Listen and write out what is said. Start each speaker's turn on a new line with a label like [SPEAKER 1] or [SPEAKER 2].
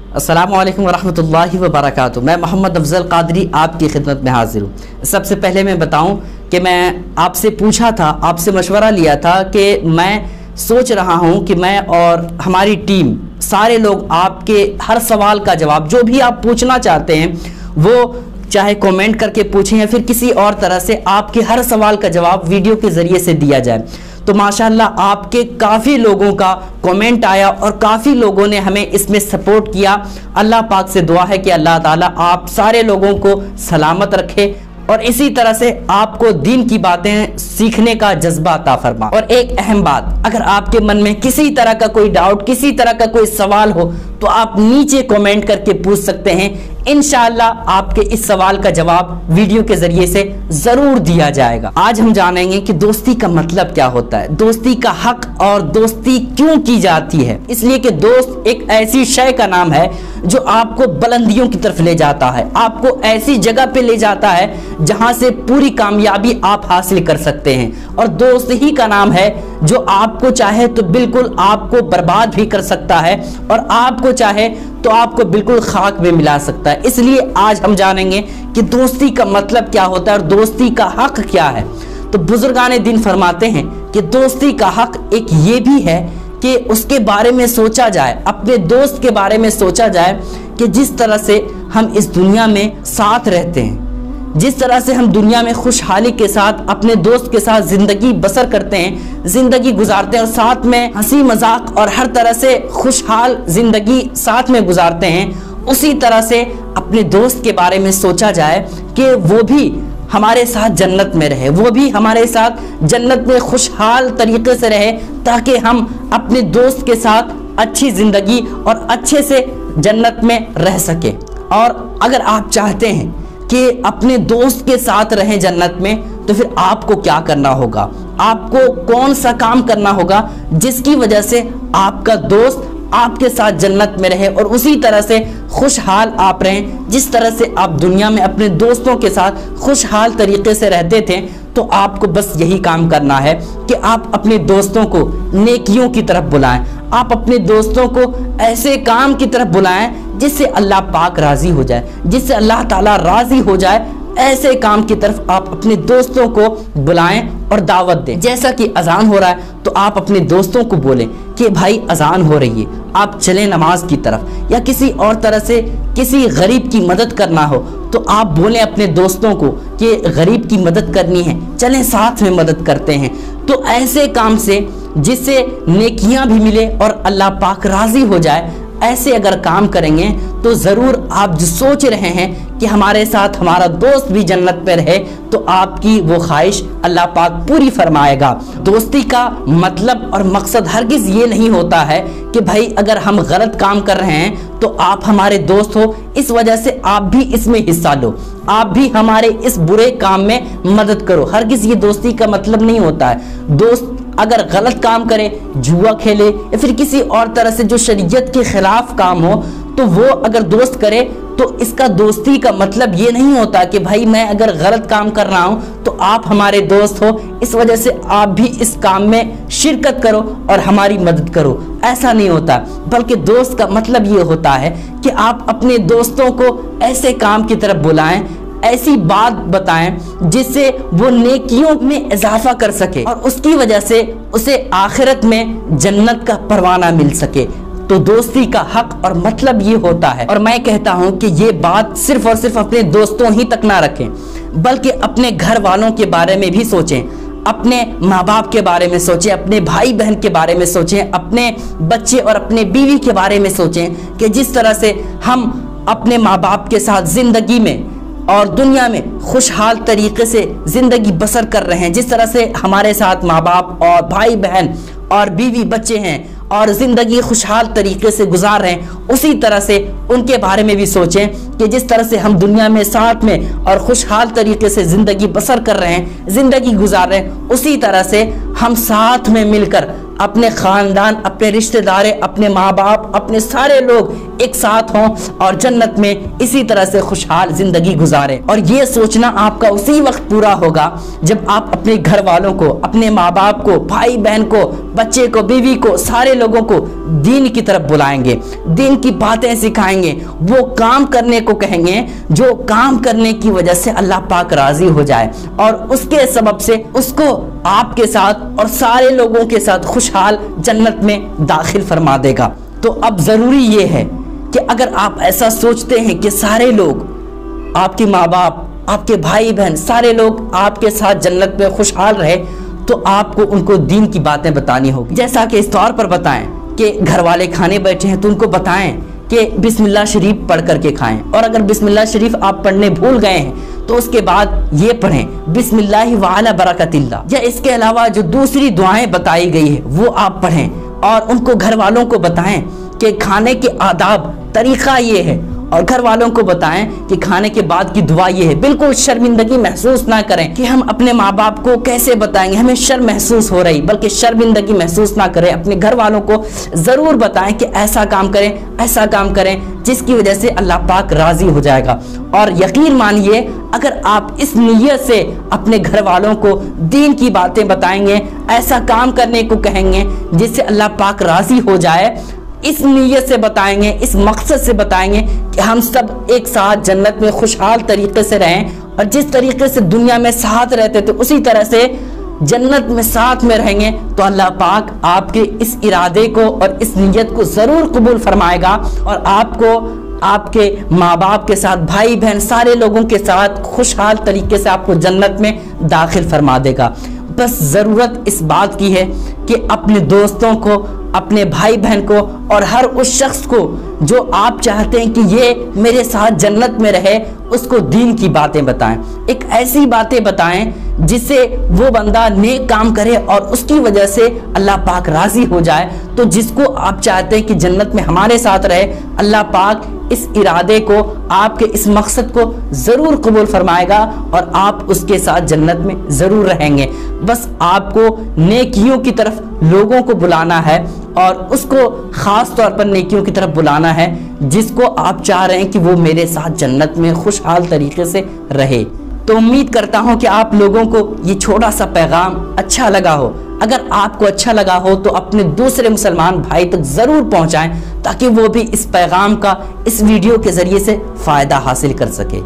[SPEAKER 1] अस्सलामु अलैकुम वरहमतुल्लाहि वबरकातुहू। मैं मोहम्मद अफजल कादरी आपकी खिदमत में हाजिर हूँ। सबसे पहले मैं बताऊँ कि मैं आपसे पूछा था, आपसे मशवरा लिया था कि मैं सोच रहा हूँ कि मैं और हमारी टीम सारे लोग आपके हर सवाल का जवाब, जो भी आप पूछना चाहते हैं वो चाहे कमेंट करके पूछें या फिर किसी और तरह से, आपके हर सवाल का जवाब वीडियो के ज़रिए से दिया जाए। तो माशाल्लाह आपके काफ़ी लोगों का कमेंट आया और काफ़ी लोगों ने हमें इसमें सपोर्ट किया। अल्लाह पाक से दुआ है कि अल्लाह ताला आप सारे लोगों को सलामत रखे और इसी तरह से आपको दीन की बातें सीखने का जज्बा अता फरमा। और एक अहम बात, अगर आपके मन में किसी तरह का कोई डाउट, किसी तरह का कोई सवाल हो तो आप नीचे कमेंट करके पूछ सकते हैं। इंशाअल्लाह आपके इस सवाल का जवाब वीडियो के जरिए से जरूर दिया जाएगा। आज हम जानेंगे कि दोस्ती का मतलब क्या होता है, दोस्ती का हक और दोस्ती क्यों की जाती है। इसलिए कि दोस्त एक ऐसी शय का नाम है जो आपको बुलंदियों की तरफ ले जाता है, आपको ऐसी जगह पे ले जाता है जहां से पूरी कामयाबी आप हासिल कर सकते हैं। और दोस्त ही का नाम है जो आपको चाहे तो बिल्कुल आपको बर्बाद भी कर सकता है और आपको चाहे तो आपको बिल्कुल खाक में मिला सकता है। इसलिए आज हम जानेंगे कि दोस्ती का मतलब क्या होता है और दोस्ती का हक क्या है। तो बुजुर्गान दीन फरमाते हैं कि दोस्ती का हक एक ये भी है कि उसके बारे में सोचा जाए, अपने दोस्त के बारे में सोचा जाए कि जिस तरह से हम इस दुनिया में साथ रहते हैं, जिस तरह से हम दुनिया में खुशहाली के साथ अपने दोस्त के साथ ज़िंदगी बसर करते हैं, ज़िंदगी गुजारते हैं और साथ में हंसी मजाक और हर तरह से खुशहाल ज़िंदगी साथ में गुजारते हैं, उसी तरह से अपने दोस्त के बारे में सोचा जाए कि वो भी हमारे साथ जन्नत में रहे, वो भी हमारे साथ जन्नत में खुशहाल तरीके से रहे, ताकि हम अपने दोस्त के साथ अच्छी ज़िंदगी और अच्छे से जन्नत में रह सके। और अगर आप चाहते हैं कि अपने दोस्त के साथ रहें जन्नत में, तो फिर आपको क्या करना होगा, आपको कौन सा काम करना होगा जिसकी वजह से आपका दोस्त आपके साथ जन्नत में रहे और उसी तरह से खुशहाल आप रहें जिस तरह से आप दुनिया में अपने दोस्तों के साथ खुशहाल तरीके से रहते थे। तो आपको बस यही काम करना है कि आप अपने दोस्तों को नेकियों की तरफ बुलाएं, आप अपने दोस्तों को ऐसे काम की तरफ बुलाएं जिससे अल्लाह पाक राजी हो जाए, जिससे अल्लाह ताला राजी हो जाए। ऐसे काम की तरफ आप अपने दोस्तों को बुलाएं और दावत दें। जैसा कि अजान हो रहा है तो आप अपने दोस्तों को बोलें कि भाई अजान हो रही है, आप चलें नमाज की तरफ। या किसी और तरह से किसी गरीब की मदद करना हो तो आप बोलें अपने दोस्तों को कि गरीब की मदद करनी है, चलें साथ में मदद करते हैं। तो ऐसे काम से जिससे नेकियां भी मिले और अल्लाह पाक राजी हो जाए, ऐसे अगर काम करेंगे तो ज़रूर आप जो सोच रहे हैं कि हमारे साथ हमारा दोस्त भी जन्नत में रहे, तो आपकी वो ख्वाहिश अल्लाह पाक पूरी फरमाएगा। दोस्ती का मतलब और मकसद हरगिज़ ये नहीं होता है कि भाई अगर हम गलत काम कर रहे हैं तो आप हमारे दोस्त हो, इस वजह से आप भी इसमें हिस्सा लो, आप भी हमारे इस बुरे काम में मदद करो। हरगिज़ ये दोस्ती का मतलब नहीं होता है। दोस्त अगर गलत काम करे, जुआ खेले या फिर किसी और तरह से जो शरीयत के खिलाफ काम हो, तो वो अगर दोस्त करे तो इसका दोस्ती का मतलब ये नहीं होता कि भाई मैं अगर गलत काम कर रहा हूं तो आप हमारे दोस्त हो, इस वजह से आप भी इस काम में शिरकत करो और हमारी मदद करो। ऐसा नहीं होता, बल्कि दोस्त का मतलब ये होता है कि आप अपने दोस्तों को ऐसे काम की तरफ बुलाएं, ऐसी बात बताएं जिससे वो नेकियों में इजाफा कर सके और उसकी वजह से उसे आखिरत में जन्नत का परवाना मिल सके। तो दोस्ती का हक और मतलब ये होता है। और मैं कहता हूं कि ये बात सिर्फ और सिर्फ अपने दोस्तों ही तक ना रखें, बल्कि अपने घर वालों के बारे में भी सोचें, अपने माँ बाप के बारे में सोचें, अपने भाई बहन के बारे में सोचें, अपने बच्चे और अपने बीवी के बारे में सोचें कि जिस तरह से हम अपने माँ बाप के साथ ज़िंदगी में और दुनिया में खुशहाल तरीके से ज़िंदगी बसर कर रहे हैं, जिस तरह से हमारे साथ माँ बाप और भाई बहन और बीवी बच्चे हैं और ज़िंदगी खुशहाल तरीके से गुजार रहे हैं, उसी तरह से उनके बारे में भी सोचें कि जिस तरह से हम दुनिया में साथ में और खुशहाल तरीके से ज़िंदगी बसर कर रहे हैं, ज़िंदगी गुजार रहे हैं, उसी तरह से हम साथ में मिलकर اپنے خاندان، اپنے رشتہ دار، اپنے ماں باپ، اپنے سارے لوگ ایک ساتھ ہوں اور جنت میں اسی طرح سے خوشحال زندگی گزاریں۔ اور یہ سوچنا آپ کا اسی وقت پورا ہوگا جب آپ اپنے گھر والوں کو، اپنے ماں باپ کو، بھائی بہن کو، بچے کو، بیوی کو، سارے لوگوں کو دین کی طرف بلائیں گے، دین کی باتیں سکھائیں گے، وہ کام کرنے کو کہیں گے جو کام کرنے کی وجہ سے اللہ پاک راضی ہو جائے اور اس کے سبب سے اس کو آپ کے ساتھ اور سارے لوگوں کے ساتھ خوشحال جنت میں داخل فرما دے گا۔ تو اب ضروری یہ ہے کہ اگر آپ ایسا سوچتے ہیں کہ سارے لوگ، آپ کے ماں باپ، آپ کے بھائی بہن، سارے لوگ آپ کے ساتھ جنت میں خوشحال رہے، تو آپ کو ان کو دین کی باتیں بتانی ہوگی۔ جیسا کہ اس طور پر بتائیں کہ گھر والے کھانے بیٹھے ہیں تو ان کو بتائیں کہ بسم اللہ شریف پڑھ کر کے کھائیں، اور اگر بسم اللہ شریف آپ پڑھنے بھول گئے ہیں تو اس کے بعد یہ پڑھیں بسم اللہ وعلی برکت اللہ، یا اس کے علاوہ جو دوسری دعائیں بتائی گئی ہے وہ آپ پڑھیں، اور ان کو گھر والوں کو بتائیں کہ کھانے کے آداب، طریقہ یہ ہے، اور گھر والوں کو بتائیں کہ کھانے کے بعد کی دعا یہ ہے۔ بالکل شرمندگی محسوس نہ کریں کہ ہم اپنے ماں باپ کو کیسے بتائیں گے، ہمیں شرم محسوس ہو رہی، بلکہ شرمندگی محسوس نہ کریں، اپنے گھر والوں کو ضرور بتائیں کہ ایسا کام کریں، ایسا کام کریں جس کی وجہ سے اللہ پاک راضی ہو جائے گا۔ اور یقین مانیے اگر آپ اس نیت سے اپنے گھر والوں کو دین کی باتیں بتائیں گے، ایسا کام کرنے کو کہیں گے جس سے اللہ پاک راضی ہو جائے، اس نیت سے بتائیں گے، اس مقصد سے بتائیں گے کہ ہم سب ایک ساتھ جنت میں خوشحال طریقے سے رہیں، اور جس طریقے سے دنیا میں ساتھ رہتے تھے اسی طرح سے جنت میں ساتھ میں رہیں گے، تو اللہ پاک آپ کے اس ارادے کو اور اس نیت کو ضرور قبول فرمائے گا، اور آپ کو آپ کے ماں باپ کے ساتھ، بھائی بہن، سارے لوگوں کے ساتھ خوشحال طریقے سے آپ کو جنت میں داخل فرما دے گا۔ بس ضرورت اس بات کی ہے کہ اپنے دوستوں کو، اپنے بھائی بہن کو، اور ہر اس شخص کو جو آپ چاہتے ہیں کہ یہ میرے ساتھ جنت میں رہے، اس کو دین کی باتیں بتائیں، ایک ایسی باتیں بتائیں جس سے وہ بندہ نیک کام کرے اور اس کی وجہ سے اللہ پاک راضی ہو جائے۔ تو جس کو آپ چاہتے ہیں کہ جنت میں ہمارے ساتھ رہے، اللہ پاک اس ارادے کو، آپ کے اس مقصد کو ضرور قبول فرمائے گا، اور آپ اس کے ساتھ جنت میں ضرور رہیں گے۔ بس آپ کو نیکیوں کی طرف لوگوں کو بلانا ہے، اور اس کو خاص طور پر نیکیوں کی طرف بلانا ہے جس کو آپ چاہ رہے ہیں کہ وہ میرے ساتھ جنت میں خوشحال طریقے سے رہے۔ تو امید کرتا ہوں کہ آپ لوگوں کو یہ چھوٹا سا پیغام اچھا لگا ہو۔ اگر آپ کو اچھا لگا ہو تو اپنے دوسرے مسلمان بھائی تک ضرور پہنچائیں تاکہ وہ بھی اس پیغام کا، اس ویڈیو کے ذریعے سے فائدہ حاصل کر سکے۔